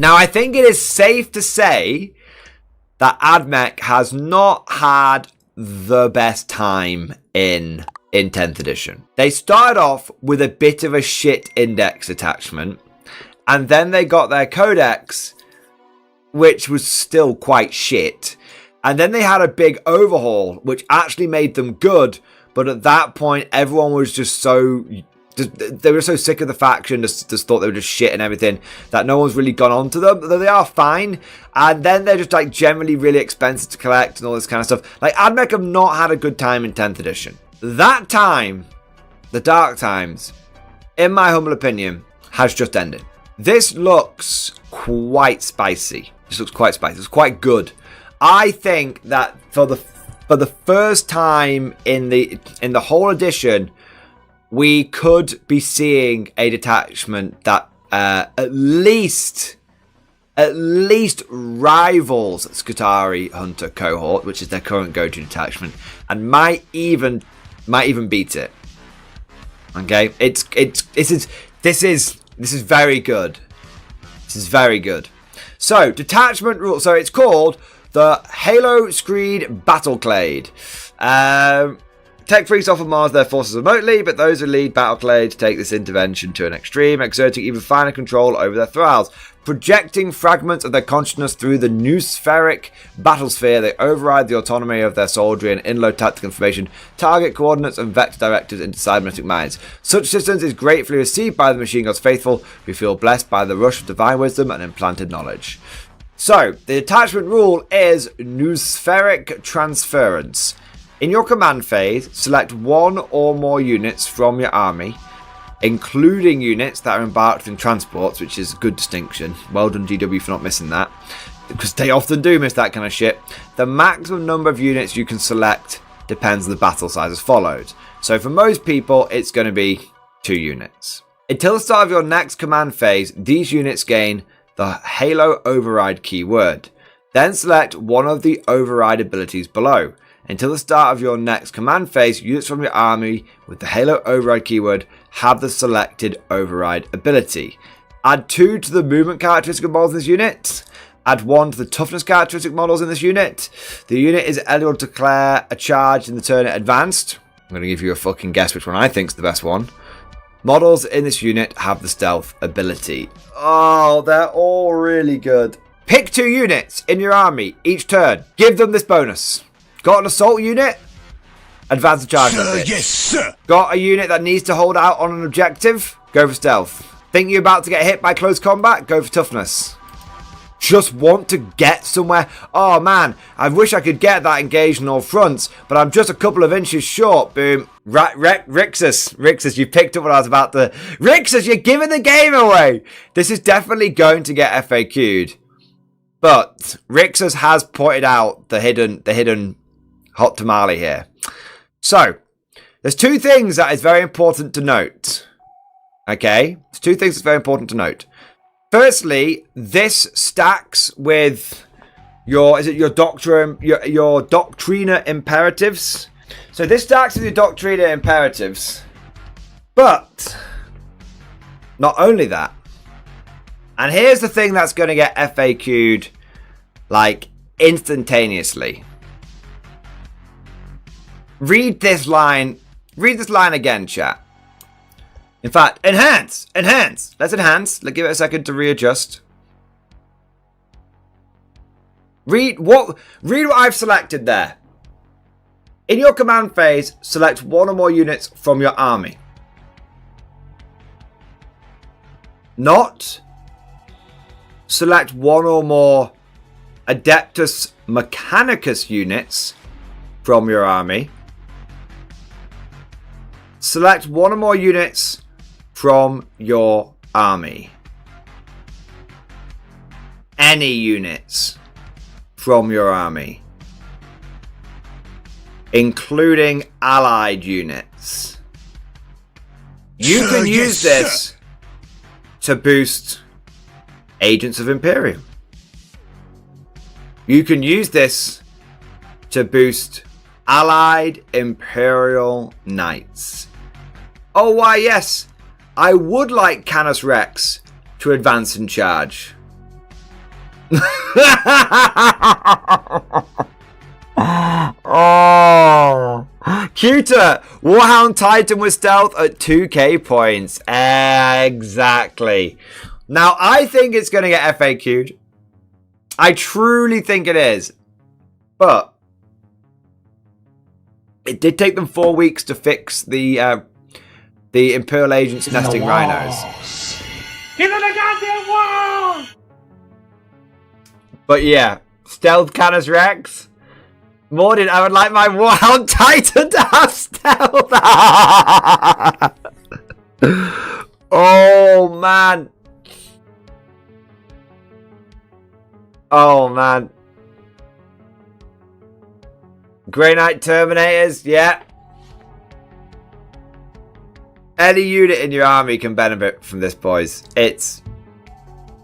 Now, I think it is safe to say that AdMech has not had the best time in 10th edition. They started off with a bit of a shit index attachment, and then they got their codex, which was still quite shit. And then they had a big overhaul, which actually made them good. But at that point, everyone was just they were so sick of the faction, just thought they were just shit and everything, that no one's really gone on to them. Though they are fine. And then they're just like generally really expensive to collect and all this kind of stuff. Like, AdMech have not had a good time in 10th edition. That time, the dark times, in my humble opinion, has just ended. This looks quite spicy. This looks quite spicy. It's quite good. I think that for the first time in the whole edition, we could be seeing a detachment that at least rivals Skutari Hunter cohort, which is their current go-to detachment, and might even beat it. Okay, this is very good. This is very good. So, detachment rule. So, it's called the Halo Screed Battleclade. Tech freaks often Mars their forces remotely, but those who lead Battleclade take this intervention to an extreme, exerting even finer control over their thralls. Projecting fragments of their consciousness through the noospheric battlesphere, they override the autonomy of their soldiery and inload tactical information, target coordinates, and vector directives into cybernetic minds. Such systems is gratefully received by the Machine God's faithful, who feel blessed by the rush of divine wisdom and implanted knowledge. So, the detachment rule is noospheric transference. In your command phase, select one or more units from your army, including units that are embarked in transports, which is a good distinction. Well done, GW, for not missing that, because they often do miss that kind of shit. The maximum number of units you can select depends on the battle size as follows. So for most people, it's going to be 2 units. Until the start of your next command phase, these units gain the Halo Override keyword. Then select one of the override abilities below. Until the start of your next command phase, units from your army with the Halo Override keyword have the selected override ability. Add 2 to the movement characteristic models in this unit. Add 1 to the toughness characteristic models in this unit. The unit is eligible to declare a charge in the turn it advanced. I'm going to give you a fucking guess which one I think is the best one. Models in this unit have the stealth ability. Oh, they're all really good. Pick 2 units in your army each turn. Give them this bonus. Got an assault unit? Advance the charge. Sir, yes, sir. Got a unit that needs to hold out on an objective? Go for stealth. Think you're about to get hit by close combat? Go for toughness. Just want to get somewhere? Oh man, I wish I could get that engaged on all fronts, but I'm just a couple of inches short. Boom. Rixus, you picked up what I was about to... Rixus, you're giving the game away! This is definitely going to get FAQ'd. But Rixus has pointed out the hidden hot tamale here. So, there's 2 things that is very important to note. Okay? There's 2 things that's very important to note. Firstly, this stacks with your Doctrina Imperatives. So this stacks with your Doctrina Imperatives. But not only that. And here's the thing that's going to get FAQ'd like instantaneously. Read this line again, chat. In fact, enhance. Let's enhance. Let's give it a second to readjust. Read what I've selected there. In your command phase, select 1 or more units from your army. Not select 1 or more Adeptus Mechanicus units from your army. Select 1 or more units from your army. Any units from your army, including allied units. You can use this to boost Agents of Imperium. You can use this to boost Allied Imperial Knights. Oh, why, yes. I would like Canis Rex to advance and charge. Oh, cuter. Warhound Titan with stealth at 2k points. Exactly. Now, I think it's going to get FAQ'd. I truly think it is. But it did take them 4 weeks to fix the Imperial agents nesting rhinos. Get in the goddamn wall! But yeah, stealth Canis Rex. Mordian, I would like my Warhound Titan to have stealth. Oh man. Oh man. Grey Knight Terminators, yeah. Any unit in your army can benefit from this, boys. It's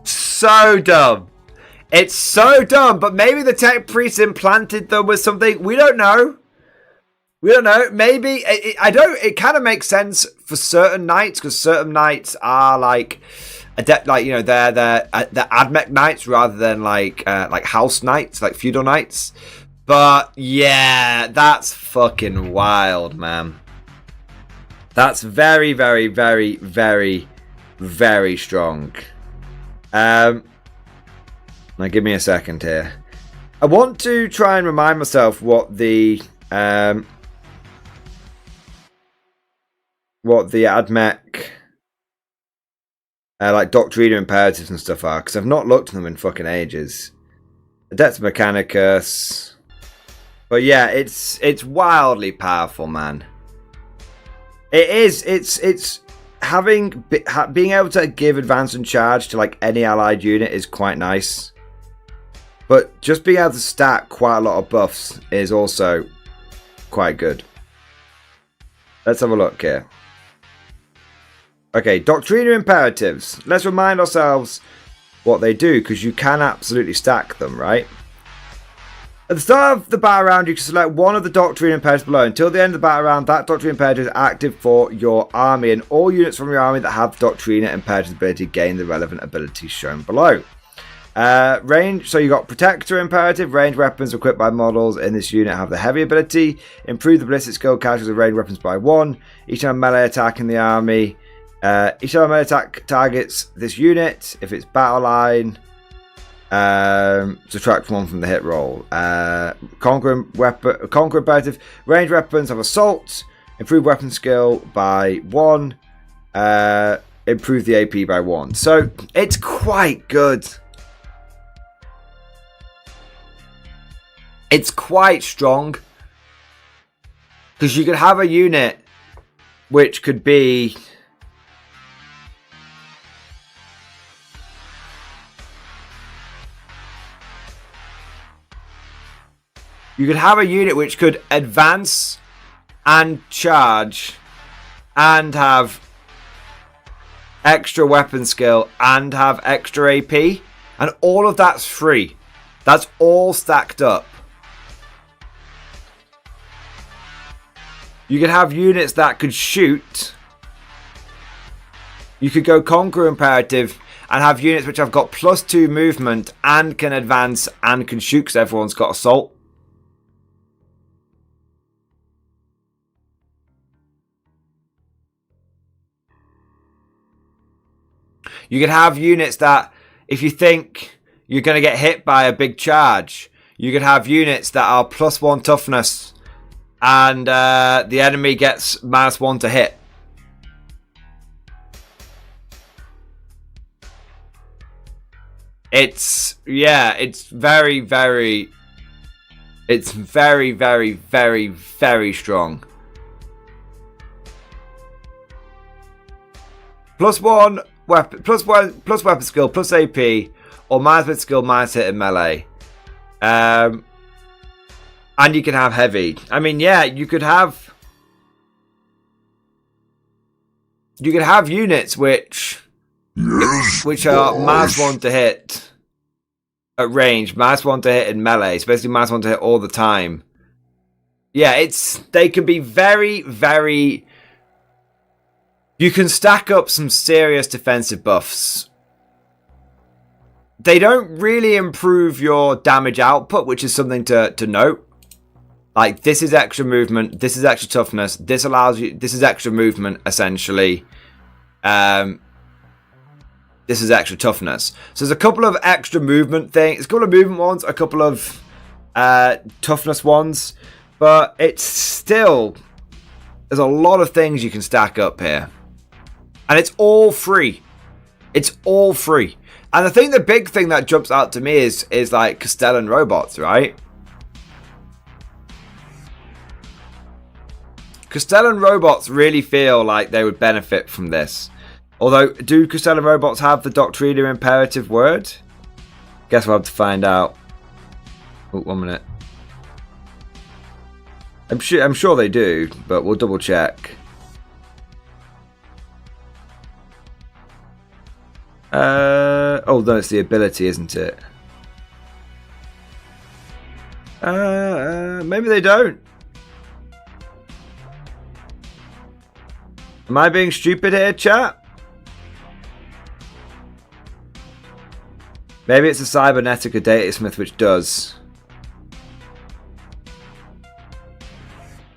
so dumb. It's so dumb, but maybe the tech priest implanted them with something. We don't know. We don't know. Maybe it kind of makes sense for certain knights, because certain knights are like adept, like, you know, they're AdMech knights rather than like house knights, like feudal knights. But yeah, that's fucking wild, man. That's very, very, very, very, very strong. Now give me a second here. I want to try and remind myself what the AdMech like Doctrina imperatives and stuff are, because I've not looked at them in fucking ages. Adept Mechanicus. But yeah, it's wildly powerful, man. It is. It's having being able to give advance and charge to like any allied unit is quite nice. But just being able to stack quite a lot of buffs is also quite good. Let's have a look here. Okay, Doctrina imperatives. Let's remind ourselves what they do, because you can absolutely stack them, right? At the start of the battle round, you can select one of the Doctrine imperatives below. Until the end of the battle round, that Doctrine imperative is active for your army, and all units from your army that have Doctrina imperative ability gain the relevant abilities shown below. Range, so you got Protector imperative. Range weapons equipped by models in this unit have the heavy ability. Improve the ballistic skill casualties of range weapons by 1. Each time a melee attack in the army, each time a melee attack targets this unit, if it's battle line, subtract 1 from the hit roll. Conquer imperative. Range weapons have assault. Improve weapon skill by 1. Improve the AP by 1. So it's quite good. It's quite strong, because you could have a unit which could be advance and charge and have extra weapon skill and have extra AP, and all of that's free. That's all stacked up. You could have units that could shoot. You could go Conquer imperative and have units which have got +2 movement and can advance and can shoot, because everyone's got assault. You could have units that, if you think you're going to get hit by a big charge, you could have units that are +1 toughness, and the enemy gets -1 to hit. It's very, very, very, very, very strong. +1 weapon, plus weapon skill, plus AP, or -1 skill, -hit in melee. And you can have heavy. I mean, yeah, you could have units which are -1 to hit at range, -1 to hit in melee. It's basically -1 to hit all the time. Yeah, they can be very, very. You can stack up some serious defensive buffs they don't really improve your damage output, which is something to note. Like, this is extra movement, this is extra toughness, this allows you, this is extra movement, essentially. This is extra toughness. So there's a couple of extra movement things, a couple of movement ones, a couple of toughness ones, but it's still, there's a lot of things you can stack up here. And it's all free. It's all free. And I think the big thing that jumps out to me is like Castellan robots, right? Castellan robots really feel like they would benefit from this. Although, do Castellan robots have the Doctrina imperative word? Guess we'll have to find out. Oh, 1 minute. I'm sure they do, but we'll double check. Oh, no, it's the ability, isn't it? Maybe they don't. Am I being stupid here, chat? Maybe it's a Cybernetica Datasmith which does.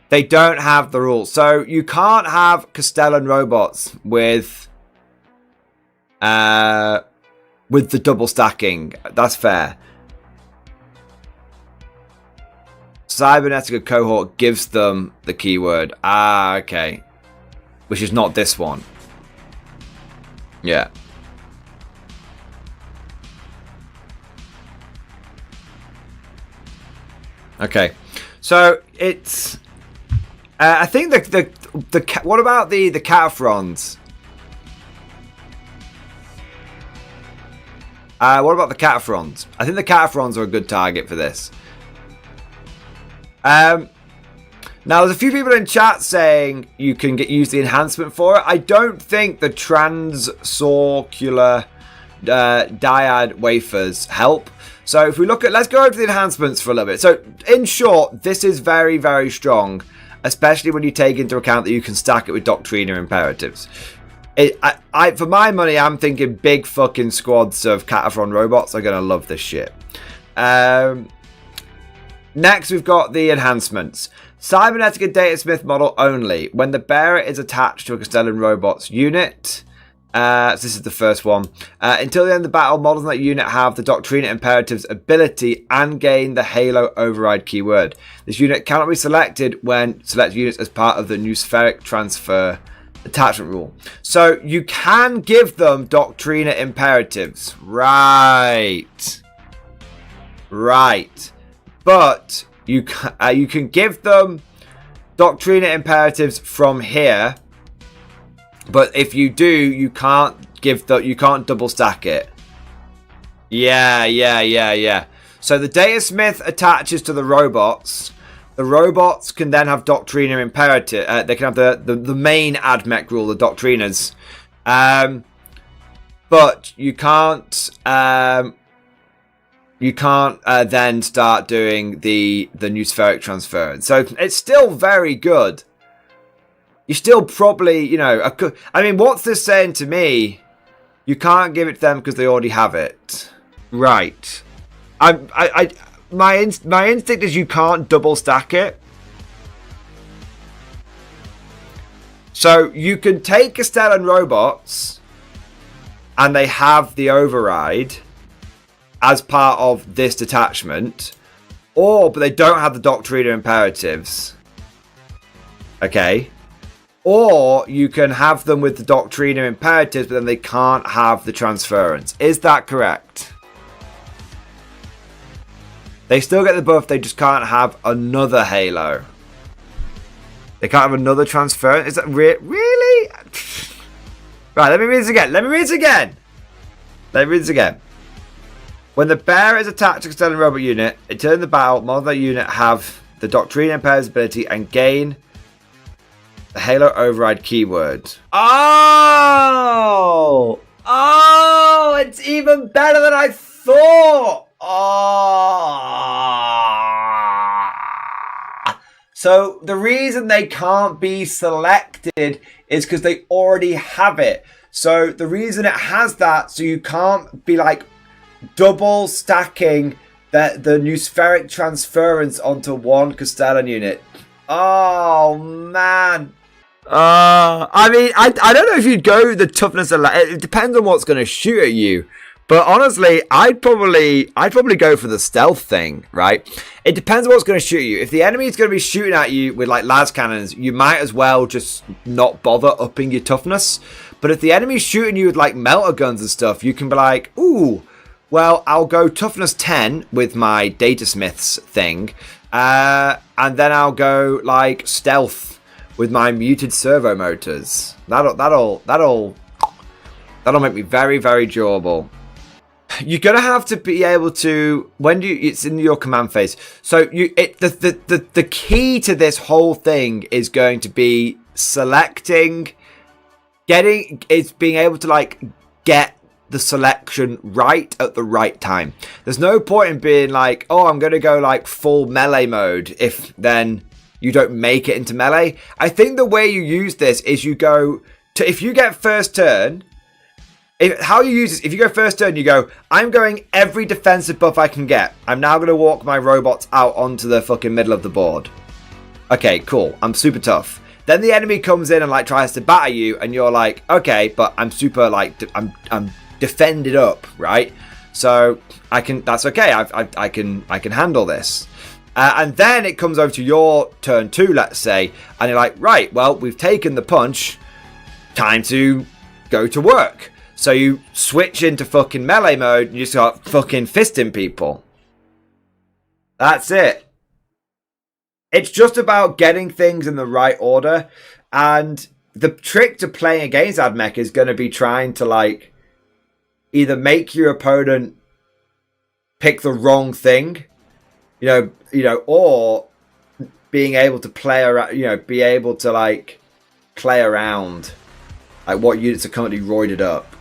They don't have the rules. So you can't have Castellan robots with the double stacking. That's fair. Cybernetica Cohort gives them the keyword. Ah, okay. Which is not this one. Yeah. Okay. So it's I think the what about the Cataphrons? What about the Cataphrons? I think the Cataphrons are a good target for this. Now, there's a few people in chat saying you can use the enhancement for it. I don't think the transcircular dyad wafers help. So if we look at, let's go over the enhancements for a little bit. So in short, this is very, very strong, especially when you take into account that you can stack it with Doctrina imperatives. For my money, I'm thinking big fucking squads of Cataphron robots are going to love this shit. Next, we've got the enhancements. Cybernetica Datasmith model only. When the bearer is attached to a Castellan robots unit. So this is the first one. Until the end of the battle, models in that unit have the Doctrina Imperatives ability and gain the Halo override keyword. This unit cannot be selected when select units as part of the Nuspheric transfer attachment rule. So you can give them Doctrina Imperatives. Right. But you can give them Doctrina Imperatives from here. But if you do, you can't double stack it. Yeah. So the Datasmith attaches to the robots. The robots can then have Doctrina Imperative. They can have the main AdMech rule, the Doctrinas. But you can't then start doing the Nuspheric transference. So it's still very good. You still probably, I mean, what's this saying to me? You can't give it to them because they already have it. Right. My instinct is you can't double stack it. So you can take Castellan robots and they have the override as part of this detachment, but they don't have the Doctrina Imperatives. Okay. Or you can have them with the Doctrina Imperatives, but then they can't have the transference. Is that correct? They still get the buff, they just can't have another Halo. They can't have another transference? Is that really? Right, let me read this again. When the bearer is attached to a Castellan robot unit, until in the battle, models of that unit have the Doctrina Imperatives ability and gain the Halo override keyword. Oh, it's even better than I thought. So the reason they can't be selected is because they already have it. So the reason it has that, so you can't be like double stacking the new spheric transference onto one Castellan unit. Oh, man. I mean, I don't know if you'd go the toughness of it depends on what's going to shoot at you. But honestly, I'd probably go for the stealth thing, right? It depends on what's going to shoot you. If the enemy is going to be shooting at you with like las cannons, you might as well just not bother upping your toughness. But if the enemy's shooting you with like melter guns and stuff, you can be like, ooh, well, I'll go toughness 10 with my Datasmiths thing, and then I'll go like stealth with my muted servo motors. That'll make me very, very durable. You're gonna have to be able to it's in your command phase. So the key to this whole thing is going to be being able to like get the selection right at the right time. There's no point in being like, oh, I'm gonna go like full melee mode if then you don't make it into melee. I think the way you use this is you go to, if you get first turn. How you use this, if you go first turn, you go, I'm going every defensive buff I can get. I'm now going to walk my robots out onto the fucking middle of the board. Okay, cool. I'm super tough. Then the enemy comes in and like tries to batter you, and you're like, okay, but I'm super like, I'm defended up, right? So that's okay. I can handle this. And then it comes over to your turn 2, let's say, and you're like, right, well, we've taken the punch. Time to go to work. So you switch into fucking melee mode and you start fucking fisting people. That's it. It's just about getting things in the right order. And the trick to playing against AdMech is going to be trying to like either make your opponent pick the wrong thing, you know, or being able to play around, be able to like play around like what units are currently roided up.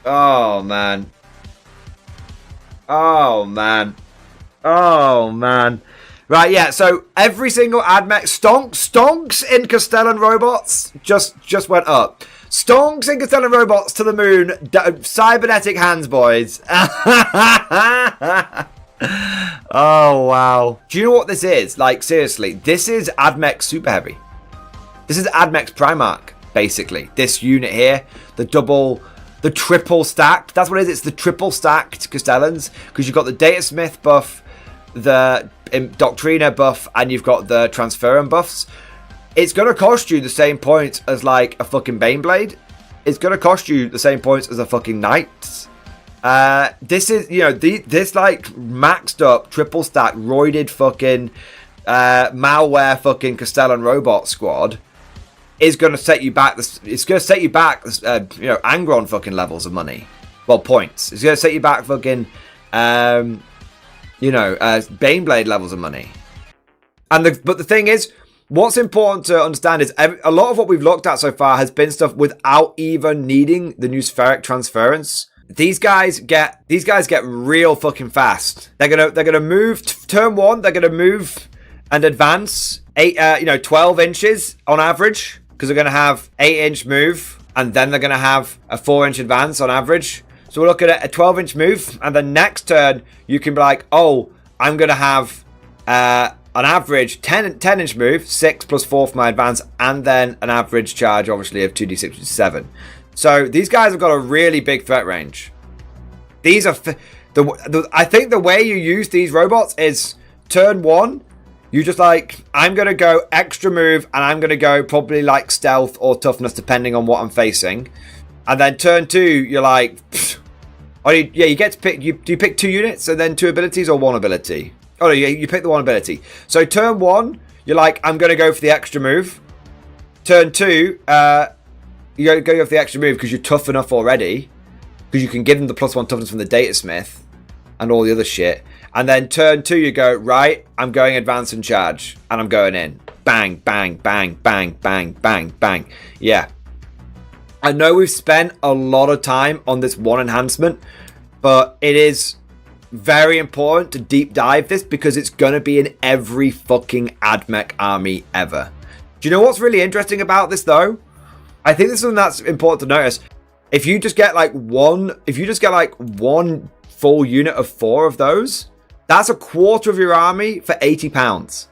Oh, man. Oh, man. Oh, man. Right, yeah, so every single AdMech... Stonks in Castellan robots just went up. Stonks in Castellan robots to the moon. Cybernetic hands, boys. Oh, wow. Do you know what this is? Like, seriously, this is AdMech Super Heavy. This is AdMech's Primarch, basically. This unit here, the triple stacked. That's what it is. It's the triple stacked Castellans, because you've got the Datasmith buff, the Doctrina buff, and you've got the Transferum buffs. It's going to cost you the same points as like a fucking Baneblade. It's going to cost you the same points as a fucking Knight. This is, this like maxed up, triple stacked, roided fucking malware fucking Castellan robot squad is going to set you back. It's going to set you back, Angron fucking levels of money. Well, points. It's going to set you back fucking, Baneblade levels of money. But the thing is, what's important to understand is a lot of what we've looked at so far has been stuff without even needing the new spheric transference. These guys get real fucking fast. They're gonna move turn 1. They're gonna move and advance 12 inches on average, because they're gonna have 8-inch move, and then they're gonna have a 4-inch advance on average. So we're looking at a 12-inch move, and then next turn you can be like, oh, I'm gonna have an average 10-inch move, 6 plus 4 for my advance, and then an average charge, obviously, of 2d6, which is 7. So these guys have got a really big threat range. These are I think the way you use these robots is turn 1. You just like, I'm going to go extra move, and I'm going to go probably like stealth or toughness, depending on what I'm facing. And then turn 2, you're like, you get to pick. Do you pick 2 units and then 2 abilities, or 1 ability? Oh no, you pick the 1 ability. So turn 1, you're like, I'm going to go for the extra move. Turn 2, you go for the extra move because you're tough enough already, because you can give them the +1 toughness from the Datasmith and all the other shit. And then turn 2, you go, right, I'm going advance and charge, and I'm going in. Bang, bang, bang, bang, bang, bang, bang. Yeah. I know we've spent a lot of time on this one enhancement, but it is very important to deep dive this, because it's going to be in every fucking AdMech army ever. Do you know what's really interesting about this, though? I think this is something that's important to notice. If you just get like one full unit of 4 of those, that's a quarter of your army for £80.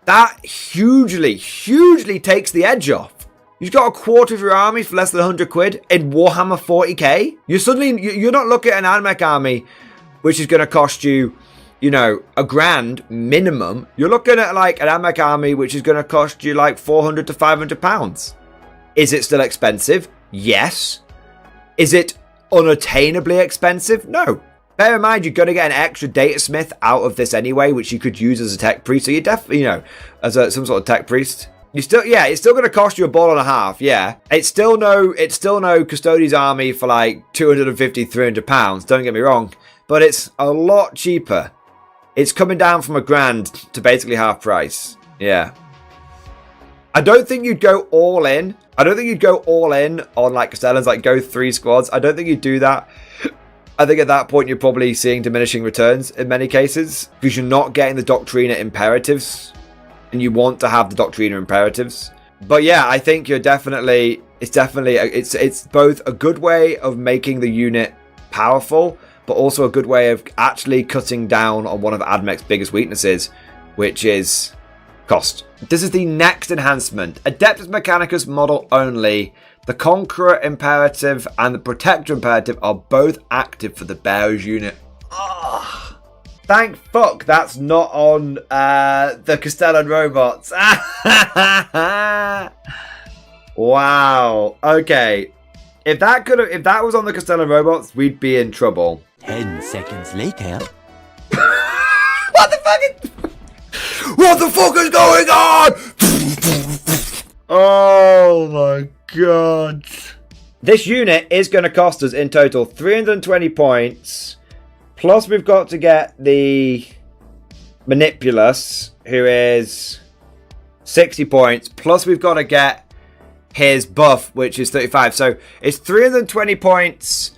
That hugely takes the edge off. You've got a quarter of your army for less than 100 quid in Warhammer 40k. You're not looking at an AdMech army, which is going to cost you, you know, £1,000 minimum. You're looking at like an AdMech army, which is going to cost you like £400 to £500. Is it still expensive? Yes. Is it unattainably expensive? No. Bear in mind, you're going to get an extra data smith out of this anyway, which you could use as a tech priest. So you definitely, you know, as some sort of tech priest. It's still going to cost you $1.50. Yeah, it's still no Custodes army for like £250, £300. Don't get me wrong, but it's a lot cheaper. It's coming down from £1,000 to basically half price. Yeah, I don't think you'd go all in. I don't think you'd go all in on like Castellans, like go 3 squads. I don't think you'd do that. I think at that point you're probably seeing diminishing returns in many cases because you're not getting the Doctrina imperatives. And you want to have the Doctrina imperatives. But yeah, I think it's both a good way of making the unit powerful, but also a good way of actually cutting down on one of AdMech's biggest weaknesses, which is cost. This is the next enhancement. Adeptus Mechanicus model only. The Conqueror imperative and the Protector imperative are both active for the Bears unit. Ugh. Thank fuck that's not on the Castellan robots. Wow. Okay. If that was on the Castellan robots, we'd be in trouble. 10 seconds later. What the fuck is going on? Oh my god. This unit is going to cost us in total 320 points. Plus, we've got to get the Manipulus, who is 60 points. Plus, we've got to get his buff, which is 35. So, it's 320 points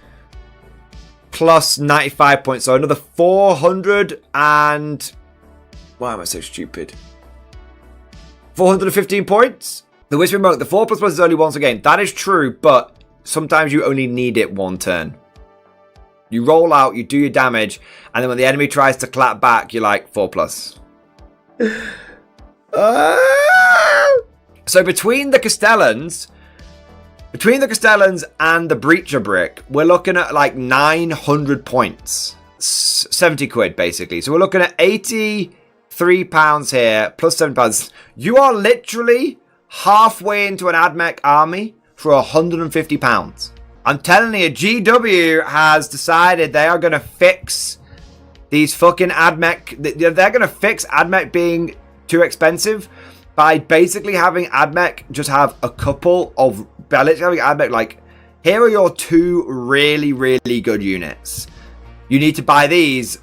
plus 95 points. So, another 400 and... Why am I so stupid? 415 points? The Whispering Monk, the 4++ is only once a game. That is true, but sometimes you only need it one turn. You roll out, you do your damage, and then when the enemy tries to clap back, you're like 4+. So between the Castellans and the Breacher Brick, we're looking at like 900 points. 70 quid, basically. So we're looking at £83 here, plus £7. You are literally halfway into an AdMech army for £150. I'm telling you, GW has decided they are going to fix these fucking AdMech. They're going to fix AdMech being too expensive by basically having AdMech just have a couple of... By literally having AdMech, like, here are your 2 really, really good units. You need to buy these,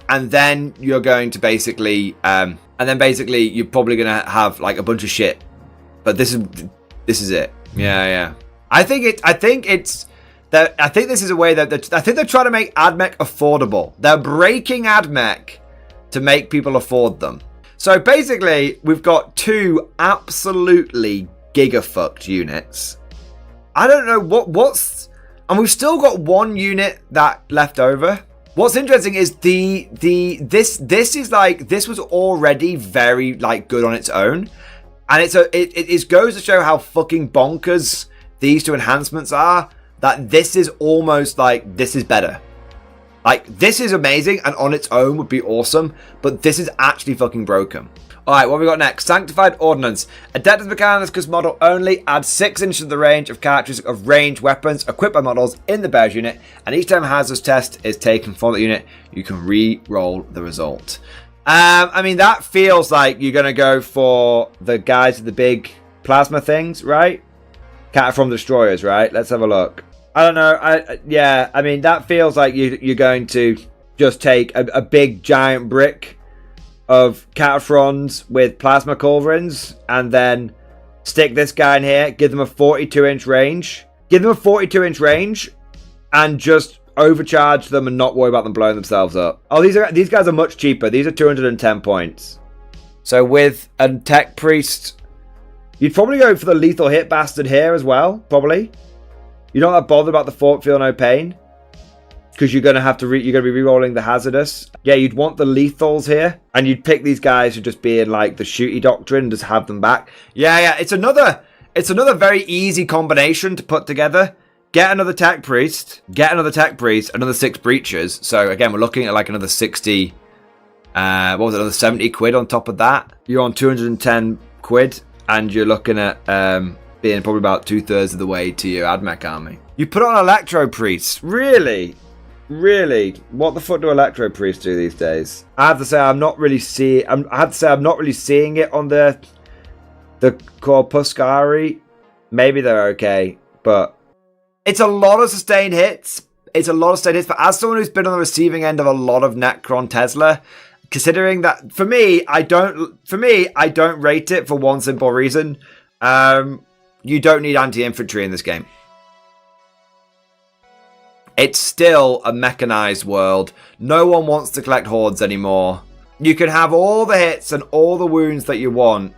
and then you're going to basically... and then basically you're probably going to have, like, a bunch of shit. But this is it. Yeah. I think this is a way that I think they're trying to make AdMech affordable. They're breaking AdMech to make people afford them. So basically, we've got 2 absolutely gigafucked units. I don't know what's, and we've still got 1 unit that left over. What's interesting is this was already very like good on its own, and it goes to show how fucking bonkers these 2 enhancements are, that this is almost like, this is better. Like, this is amazing and on its own would be awesome, but this is actually fucking broken. Alright, what have we got next? Sanctified Ordnance. Adeptus Mechanicus model only. Add 6 inches of the range of characteristics of ranged weapons equipped by models in the Bears unit, and each time a hazardous test is taken for the unit, you can re-roll the result. I mean, that feels like you're going to go for the guys with the big plasma things, right? Cataphrome destroyers, right? Let's have a look. I don't know. I mean, that feels like you're going to just take a big giant brick of Cataphrons with plasma culverins and then stick this guy in here, give them a 42-inch range. Give them a 42-inch range and just overcharge them and not worry about them blowing themselves up. Oh, these guys are much cheaper. These are 210 points. So with a tech priest, you'd probably go for the lethal hit bastard here as well, probably. You're not that bothered about the feel no pain. because you're gonna have to you're gonna be re-rolling the hazardous. Yeah, you'd want the lethals here, and you'd pick these guys who just be in like the shooty doctrine and just have them back. Yeah, it's another very easy combination to put together. Get another tech priest, another 6 breachers. So again, we're looking at like another 60. What was it? Another 70 quid on top of that. You're on 210 quid, and you're looking at being probably about 2/3 of the way to your AdMech army. You put on Electro Priests, really? Really? What the fuck do Electro Priests do these days? I have to say I'm not really seeing it on the Corpuscari. Maybe they're okay, but it's a lot of sustained hits. But as someone who's been on the receiving end of a lot of Necron Tesla, considering that for me, I don't rate it for one simple reason. You don't need anti-infantry in this game. It's still a mechanized world. No one wants to collect hordes anymore. You can have all the hits and all the wounds that you want,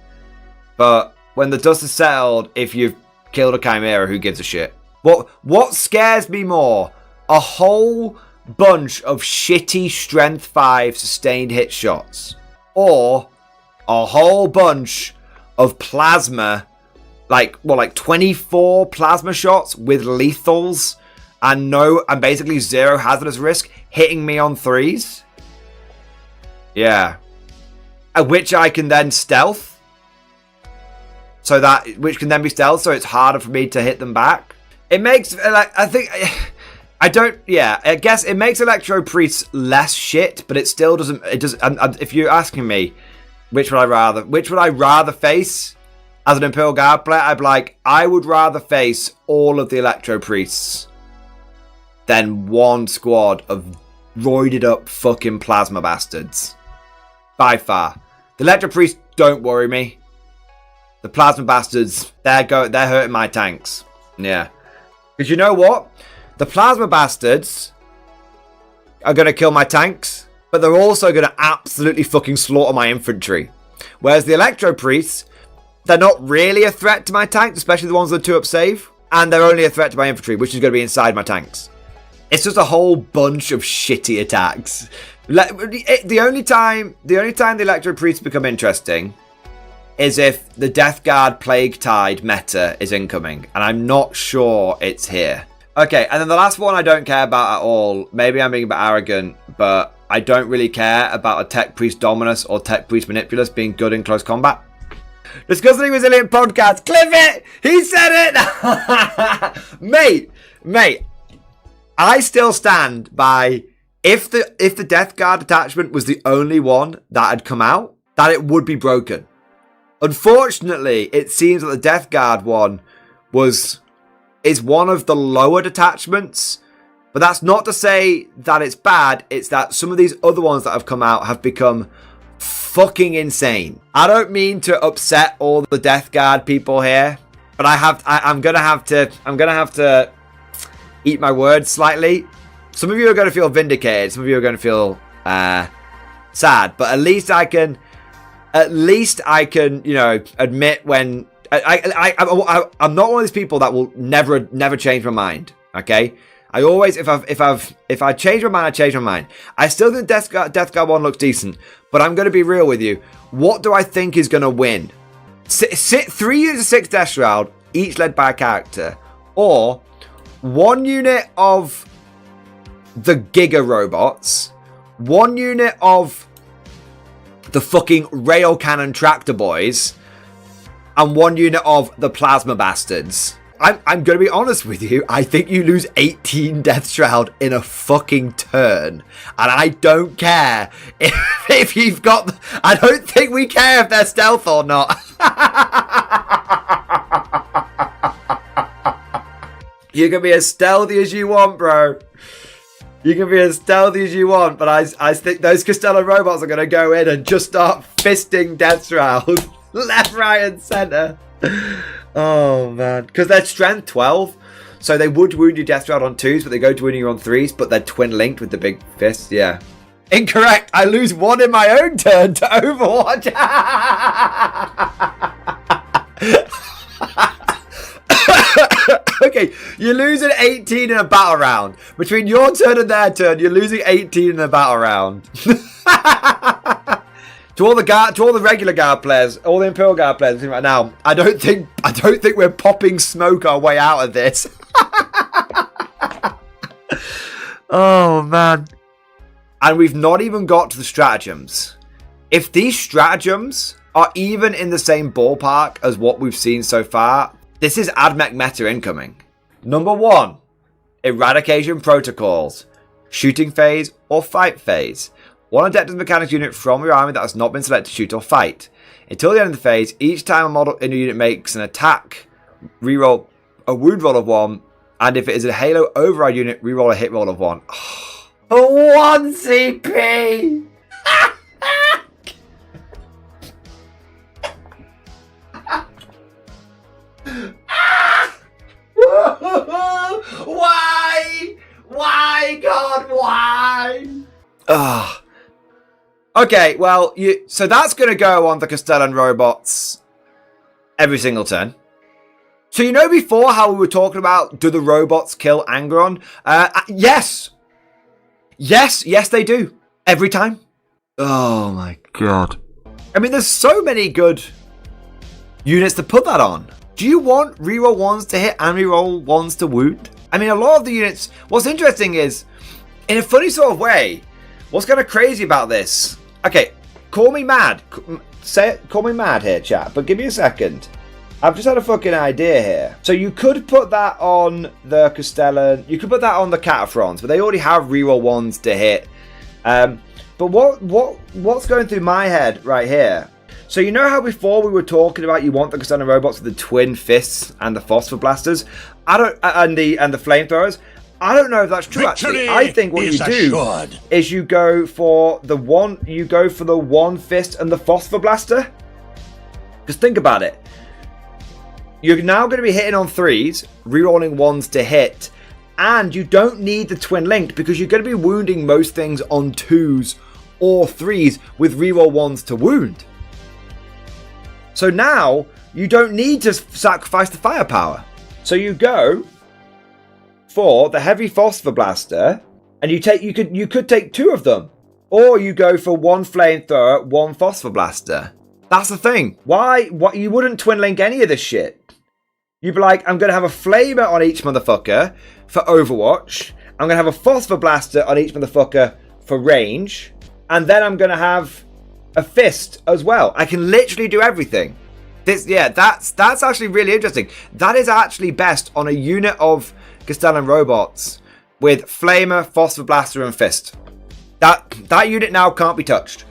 but when the dust is settled, if you've killed a Chimera, who gives a shit? What scares me more? A whole bunch of shitty Strength 5 sustained hit shots, or a whole bunch of plasma, like 24 plasma shots with lethals and basically 0 hazardous risk hitting me on 3s. Yeah. Which I can then stealth. Which can then be stealth, so it's harder for me to hit them back. It makes, I guess it makes Electro Priests less shit, but it still doesn't, if you're asking me, which would I rather face as an Imperial Guard player, I'd be like, I would rather face all of the Electro Priests than one squad of roided up fucking plasma bastards. By far. The Electro Priests don't worry me. The plasma bastards, they're hurting my tanks. Yeah. Because you know what? The plasma bastards are going to kill my tanks, but they're also going to absolutely fucking slaughter my infantry. Whereas the Electro Priests, they're not really a threat to my tanks, especially the ones that are 2-up save, and they're only a threat to my infantry, which is going to be inside my tanks. It's just a whole bunch of shitty attacks. The only time the Electro Priests become interesting is if the Death Guard Plague Tide meta is incoming, and I'm not sure it's here. Okay, and then the last one I don't care about at all. Maybe I'm being a bit arrogant, but I don't really care about a Tech Priest Dominus or Tech Priest Manipulus being good in close combat. Discussing Resilient Podcast. Clip it! He said it! Mate, I still stand by if the Death Guard detachment was the only one that had come out, that it would be broken. Unfortunately, it seems that the Death Guard one is one of the lower detachments, but that's not to say that it's bad. It's that some of these other ones that have come out have become fucking insane. I don't mean to upset all the Death Guard people here, but I'm gonna have to eat my words slightly. Some of you are going to feel vindicated. Some of you are going to feel sad. But at least I can, admit when I'm not one of these people that will never change my mind. Okay, I always, if I change my mind, I change my mind. I still think Death Guard 1 looks decent, but I'm going to be real with you. What do I think is going to win? 3 units of 6 Death Shroud, each led by a character, or 1 unit of the Giga Robots, 1 unit of the fucking Rail Cannon Tractor Boys, and 1 unit of the Plasma Bastards. I'm going to be honest with you. I think you lose 18 Death Shroud in a fucking turn. And I don't care if you've got... I don't think we care if they're stealth or not. You can be as stealthy as you want, bro. You can be as stealthy as you want, but I think those Costello robots are going to go in and just start fisting Death Shroud. Left, right, and centre. Oh, man. Because they're strength 12, so they would wound you Death Shroud on 2s, but they go to wounding you on 3s, but they're twin-linked with the big fists, yeah. Incorrect. I lose 1 in my own turn to Overwatch. Okay, you're losing 18 in a battle round. Between your turn and their turn, you're losing 18 in a battle round. To all the regular guard players, all the Imperial Guard players right now, I don't think we're popping smoke our way out of this. Oh man. And we've not even got to the stratagems. If these stratagems are even in the same ballpark as what we've seen so far, this is AdMech meta incoming. Number 1, eradication protocols, shooting phase or fight phase. One adeptus mechanics unit from your army that has not been selected to shoot or fight. Until the end of the phase, each time a model in your unit makes an attack, reroll a wound roll of 1, and if it is a Halo override unit, reroll a hit roll of 1. For 1 CP! Why? Why, God, why? Ugh. Okay, well, so that's going to go on the Castellan robots every single turn. So you know before how we were talking about, do the robots kill Angron? Yes. Yes, they do. Every time. Oh my God. I mean, there's so many good units to put that on. Do you want reroll 1s to hit and reroll 1s to wound? I mean, a lot of the units, what's interesting is, in a funny sort of way, what's kind of crazy about this? Okay, call me mad. Call me mad here, chat, but give me a second. I've just had a fucking idea here. So you could put that on the Castellan, you could put that on the Cataphrons, but they already have reroll 1s to hit. But what's going through my head right here? So you know how before we were talking about you want the Castellan robots with the twin fists and the phosphor blasters, and the flamethrowers. I don't know if that's true. Actually, I think what you do is you go for the one fist and the phosphor blaster. Because think about it. You're now going to be hitting on 3s, rerolling 1s to hit, and you don't need the twin linked because you're going to be wounding most things on 2s or 3s with reroll 1s to wound. So now you don't need to sacrifice the firepower. So you go for the heavy phosphor blaster, and you could take 2 of them, or you go for 1 flamethrower, 1 phosphor blaster. That's the thing. Why you wouldn't twin link any of this shit? You'd be like, I'm gonna have a flamer on each motherfucker for Overwatch. I'm gonna have a phosphor blaster on each motherfucker for range, and then I'm gonna have a fist as well. I can literally do everything. That's actually really interesting. That is actually best on a unit of Castellan robots with flamer, phosphor blaster, and fist. That unit now can't be touched.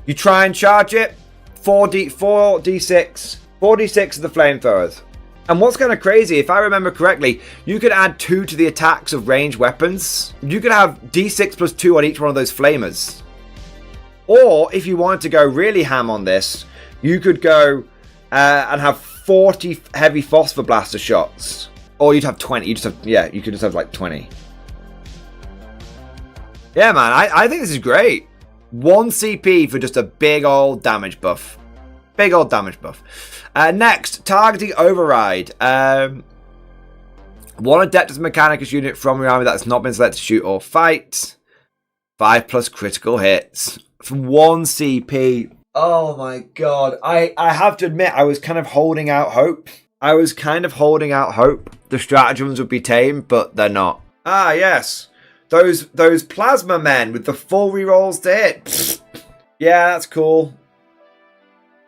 You try and charge it, 4d6 of the flamethrowers. And what's kind of crazy, if I remember correctly, you could add 2 to the attacks of ranged weapons. You could have d6 plus 2 on each one of those flamers. Or if you wanted to go really ham on this, you could go and have 40 heavy phosphor blaster shots. Or you'd have 20. You could just have like 20. Yeah, man, I think this is great. 1 CP for just a big old damage buff. Big old damage buff. Next, targeting override. 1 Adeptus Mechanicus unit from your army that's not been selected to shoot or fight. 5+ critical hits. For 1 CP. Oh my god. I have to admit, I was kind of holding out hope. The stratagems would be tame, but they're not. Ah, yes. Those plasma men with the full rerolls to hit. Yeah, that's cool.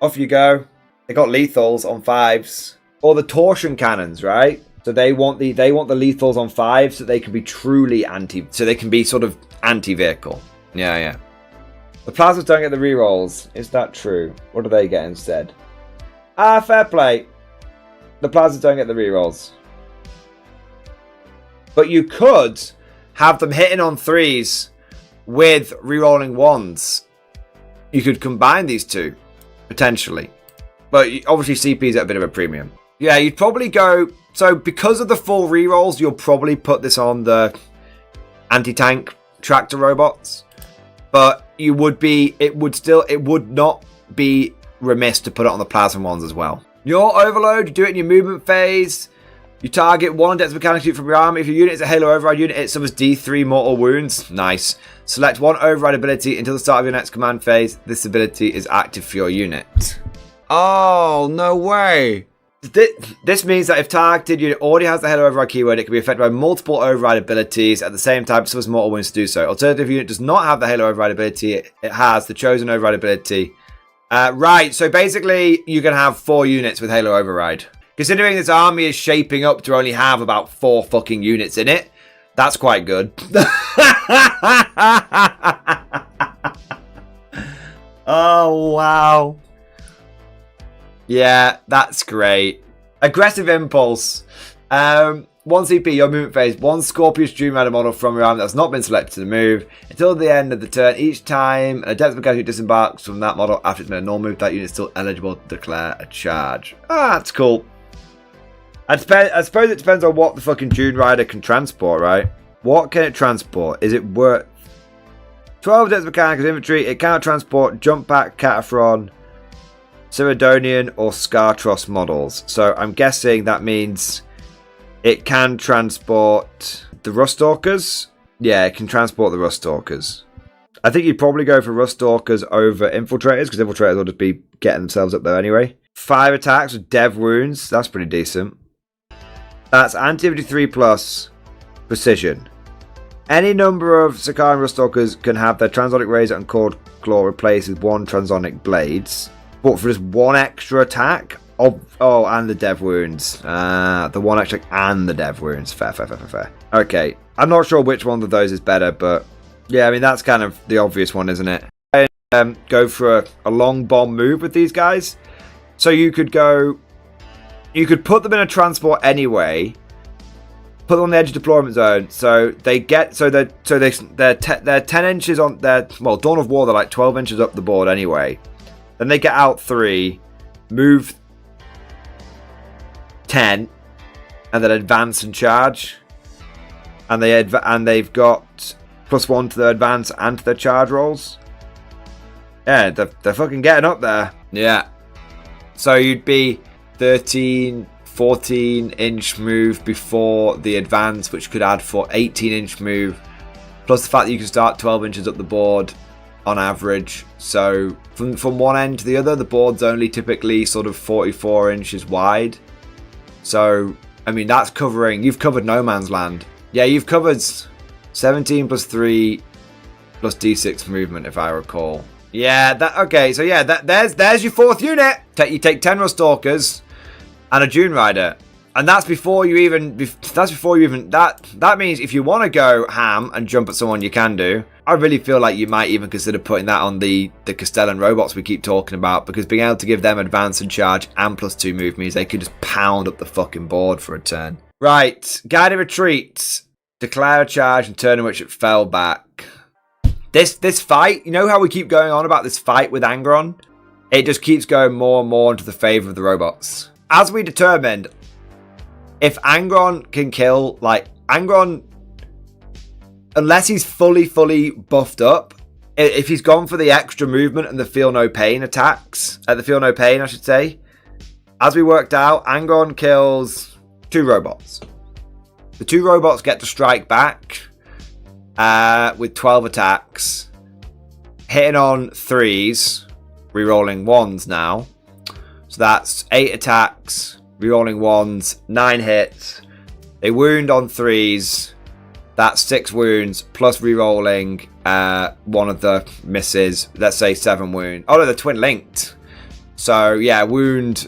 Off you go. They got lethals on 5s. Or the torsion cannons, right? So they want the lethals on 5s so they can be truly so they can be sort of anti-vehicle. Yeah. The plasmas don't get the rerolls. Is that true? What do they get instead? Ah, fair play. The plasmas don't get the rerolls. But you could have them hitting on 3s with rerolling 1s. You could combine these two, potentially. But obviously CP's at a bit of a premium. Yeah, you'd probably go... So because of the full rerolls, you'll probably put this on the anti-tank tractor robots. But it would not be remiss to put it on the plasma ones as well. Your overload, you do it in your movement phase. You target one dex mechanic sheet from your army. If your unit is a Halo Override unit, it suffers D3 mortal wounds. Nice. Select one Override ability until the start of your next command phase. This ability is active for your unit. Oh, no way. This means that if targeted unit already has the Halo Override keyword, it can be affected by multiple Override abilities at the same time, suffers mortal wounds to do so. Alternative unit does not have the Halo Override ability. It has the chosen Override ability. Right, so basically you can have 4 units with Halo Override. Considering this army is shaping up to only have about 4 fucking units in it, that's quite good. Oh, wow. Yeah, that's great. Aggressive Impulse. 1 CP, your movement phase. 1 Scorpius Dream Rider model from your army that's not been selected to move. Until the end of the turn, each time an Adeptus Mechanicus disembarks from that model after it's made a normal move, that unit is still eligible to declare a charge. Ah, that's cool. I suppose it depends on what the fucking Dune Rider can transport, right? What can it transport? Is it worth 12 Adeptus Mechanicus infantry? It cannot transport Jump Pack, Cataphron, Cyrodian or Scartros models. So I'm guessing that means it can transport the Ruststalkers. Yeah, it can transport the Ruststalkers. I think you'd probably go for Ruststalkers over Infiltrators, because Infiltrators will just be getting themselves up there anyway. 5 attacks with Dev Wounds. That's pretty decent. That's Anti-Infantry 3 plus Precision. Any number of Sakaran Ruststalkers can have their Transonic Razor and Cord Claw replaced with 1 Transonic Blades. But for just 1 extra attack? Oh, and the Dev Wounds. The 1 extra and the Dev Wounds. Fair. Okay, I'm not sure which one of those is better, but yeah, I mean, that's kind of the obvious one, isn't it? Go for a long bomb move with these guys. So you could put them in a transport anyway, put them on the edge of deployment zone, so they're 10 inches on Dawn of War, they're like 12 inches up the board anyway. Then they get out 3, move 10, and then advance and charge. And they've got +1 to their advance and to their charge rolls. Yeah, they're fucking getting up there. Yeah. So you'd be 13, 14-inch move before the advance, which could add for 18-inch move. Plus the fact that you can start 12 inches up the board on average. So from one end to the other, the board's only typically sort of 44 inches wide. So, I mean, that's you've covered no man's land. Yeah, you've covered 17 plus 3 plus d6 movement, if I recall. Yeah, okay, so yeah, there's your 4th unit. You take 10 Ruststalkers and a Dune Rider. And that's before you even, that means if you want to go ham and jump at someone, you can do. I really feel like you might even consider putting that on the Castellan robots we keep talking about, because being able to give them advance and charge and +2 move means they could just pound up the fucking board for a turn. Right, Guided Retreat. Declare a charge and turn in which it fell back. This fight, you know how we keep going on about this fight with Angron? It just keeps going more and more into the favour of the robots. As we determined, if Angron can kill, Angron, unless he's fully buffed up, if he's gone for the extra movement and the feel no pain attacks, the feel no pain, I should say, as we worked out, Angron kills 2 robots. The 2 robots get to strike back with 12 attacks, hitting on 3s, rerolling 1s now. So that's 8 attacks, rerolling 1s, 9 hits. They wound on 3s. That's 6 wounds, plus rerolling one of the misses. Let's say 7 wounds. Oh no, they're twin linked. So yeah, wound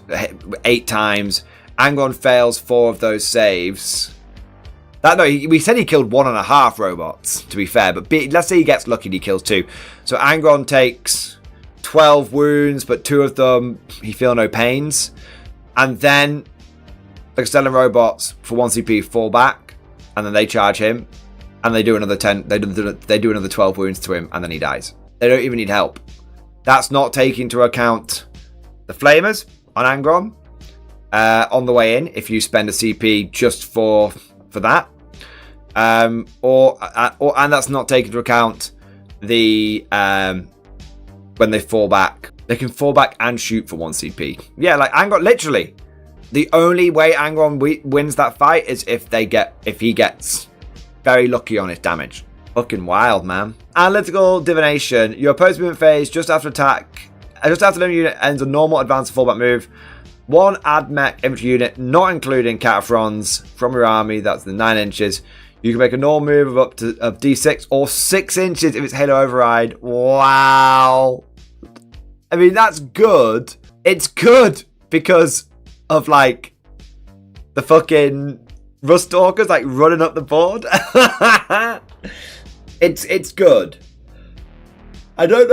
8 times. Angron fails 4 of those saves. We said he killed 1.5 robots, to be fair, but let's say he gets lucky and he kills 2. So Angron takes 12 wounds, but 2 of them he feel no pains. And then the Castellan robots for 1 CP fall back, and then they charge him, and they do another 10. They do another 12 wounds to him, and then he dies. They don't even need help. That's not taking into account the flamers on Angron on the way in. If you spend a CP just for that, and that's not taking into account the when they fall back. They can fall back and shoot for 1 CP. Yeah, like Angron, literally. The only way Angron wins that fight is if he gets very lucky on his damage. Fucking wild, man. Analytical divination. Your opposed movement phase just after attack. Just after the unit ends a normal advance or fallback move. One AdMech infantry unit, not including Cataphrons, from your army. That's the 9 inches. You can make a normal move of up to D6 or 6 inches if it's Halo Override. Wow. I mean, that's good. It's good because of, like, the fucking Rust Stalkers, like, running up the board. It's good. I don't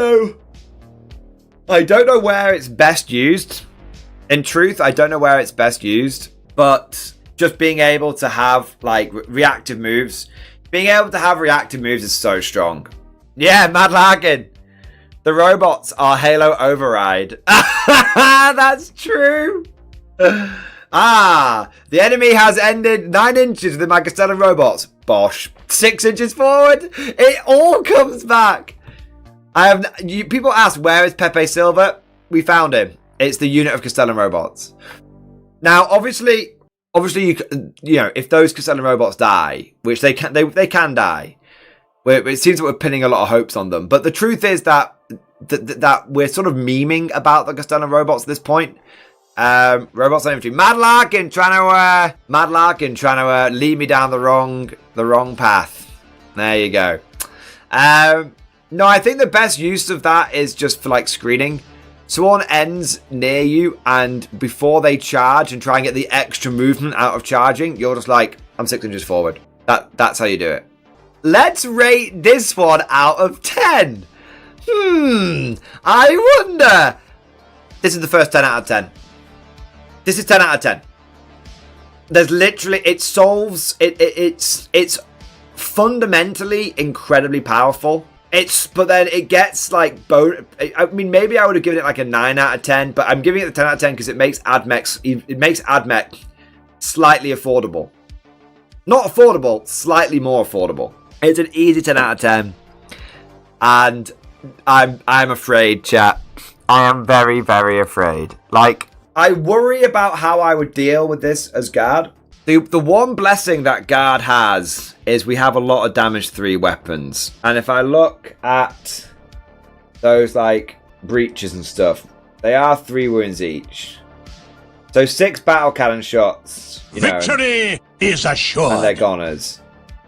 know where it's best used. In truth, I don't know where it's best used. But just being able to have, like, reactive moves. Being able to have reactive moves is so strong. Yeah, Mad Larkin. The robots are Halo Override. That's true. The enemy has ended 9 inches with the Magastellan robots. Bosh. 6 inches forward. It all comes back. People ask, where is Pepe Silva? We found him. It's the unit of Castellan robots. Now, obviously, you know, if those Castellan robots die, which they can die. It seems that we're pinning a lot of hopes on them, but the truth is that we're sort of memeing about the Castellan robots at this point. Robots on infantry. Mad Larkin trying to lead me down the wrong path. There you go. No, I think the best use of that is just for, like, screening. Someone ends near you, and before they charge and try and get the extra movement out of charging, you're just like, I'm 6 inches forward. That's how you do it. Let's rate this one out of 10. I wonder. This is the first 10 out of 10. This is 10 out of 10. There's literally, it solves, it's fundamentally incredibly powerful. But then it gets, like, I mean, maybe I would have given it like a 9 out of 10, but I'm giving it the 10 out of 10 because it makes AdMech slightly affordable. Not affordable, slightly more affordable. It's an easy 10 out of 10. And I'm afraid, chat. I am very, very afraid. Like, I worry about how I would deal with this as guard. The one blessing that guard has is we have a lot of damage 3 weapons. And if I look at those, like, breaches and stuff, they are 3 wounds each. So 6 battle cannon shots. Victory is assured. And they're goners.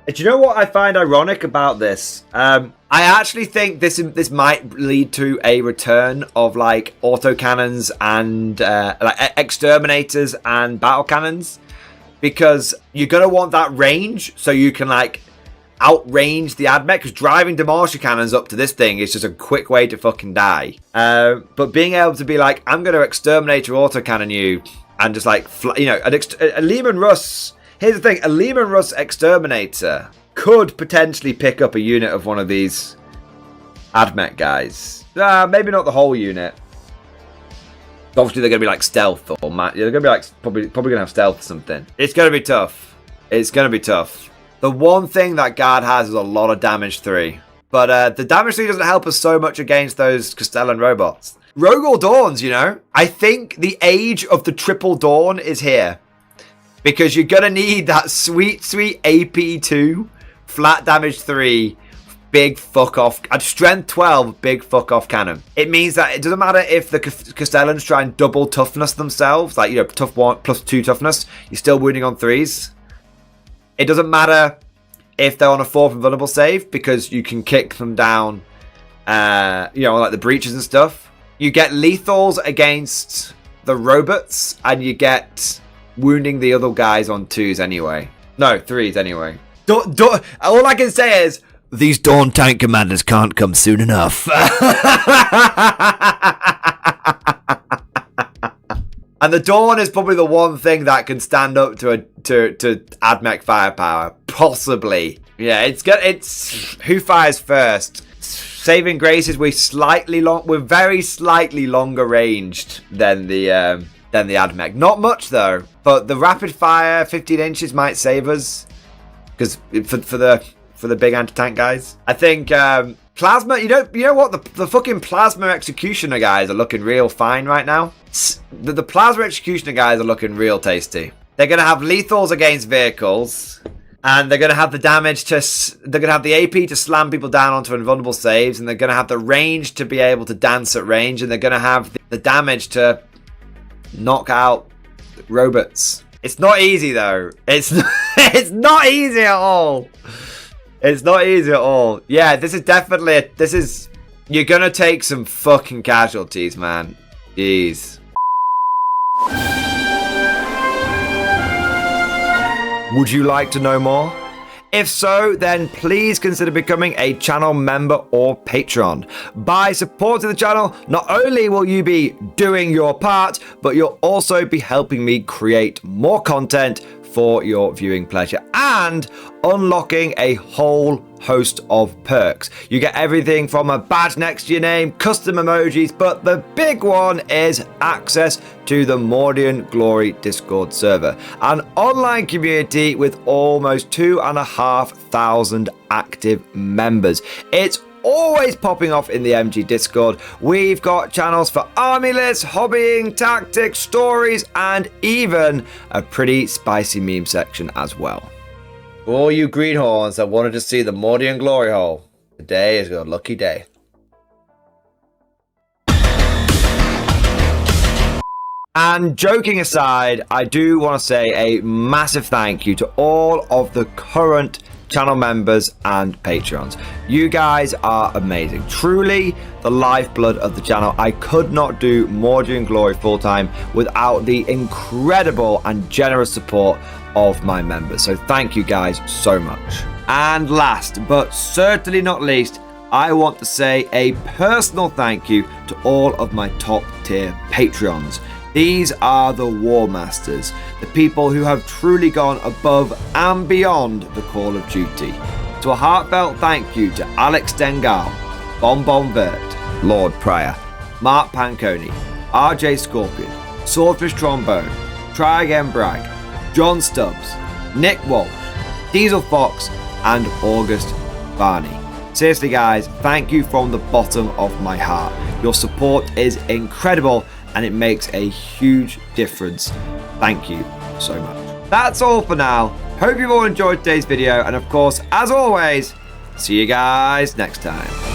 Do you know what I find ironic about this? I actually think this might lead to a return of, like, autocannons and like exterminators and battle cannons. Because you're going to want that range so you can, like, outrange the AdMech. Because driving demolisher cannons up to this thing is just a quick way to fucking die. But being able to be like, I'm going to exterminator autocannon you. And just, like, a Lehman Russ. Here's the thing. A Lehman Russ exterminator could potentially pick up a unit of one of these AdMech guys. Maybe not the whole unit. Obviously, they're going to be like stealth, or they're going to be like probably going to have stealth or something. It's going to be tough. It's going to be tough. The one thing that guard has is a lot of damage 3, but the damage 3 doesn't help us so much against those Castellan robots. Rogol Dawns, you know, I think the age of the triple Dawn is here because you're going to need that sweet AP2 flat damage 3. Big fuck off, and strength 12, big fuck off cannon. It means that it doesn't matter if the Castellans try and double toughness themselves, like, you know, tough 1 plus 2 toughness, you're still wounding on 3s. It doesn't matter if they're on a 4th invulnerable save because you can kick them down, you know, like the breaches and stuff. You get lethals against the robots, and you get wounding the other guys on 2s anyway. No, 3s anyway. All I can say is, these Dawn tank commanders can't come soon enough. And the Dawn is probably the one thing that can stand up to AdMech firepower. Possibly. Yeah, it's who fires first. Saving grace is we're very slightly longer ranged than the AdMech. Not much though, but the rapid fire 15 inches might save us because for for the big anti-tank guys. I think plasma. You know what? The fucking plasma executioner guys are looking real fine right now. The plasma executioner guys are looking real tasty. They're gonna have lethals against vehicles, and they're gonna have the damage to. They're gonna have the AP to slam people down onto invulnerable saves, and they're gonna have the range to be able to dance at range, and they're gonna have the damage to knock out robots. It's not easy though. It's not easy at all. It's not easy at all. Yeah, this is definitely you're gonna take some fucking casualties, man. Jeez. Would you like to know more? If so, then please consider becoming a channel member or patron. By supporting the channel, not only will you be doing your part, but you'll also be helping me create more content for your viewing pleasure and unlocking a whole host of perks. You get everything from a badge next to your name, custom emojis, but the big one is access to the Mordian Glory Discord server, an online community with almost 2,500 active members. It's always popping off in the MG Discord. We've got channels for army lists, hobbying, tactics, stories, and even a pretty spicy meme section as well. For all you greenhorns that wanted to see the Mordian glory hole, today is your lucky day. And joking aside, I do want to say a massive thank you to all of the current channel members and patrons. You guys are amazing. Truly the lifeblood of the channel. I could not do Mordian Glory full-time without the incredible and generous support of my members. So thank you guys so much. And last but certainly not least, I want to say a personal thank you to all of my top tier Patreons. These are the War Masters, the people who have truly gone above and beyond the call of duty. So a heartfelt thank you to Alex Dengal, Bon Vert, Lord Pryor, Mark Panconi, RJ Scorpion, Swordfish Trombone, Try Again Bragg, John Stubbs, Nick Walsh, Diesel Fox, and August Barney. Seriously guys, thank you from the bottom of my heart. Your support is incredible and it makes a huge difference. Thank you so much. That's all for now. Hope you've all enjoyed today's video, and of course, as always, see you guys next time.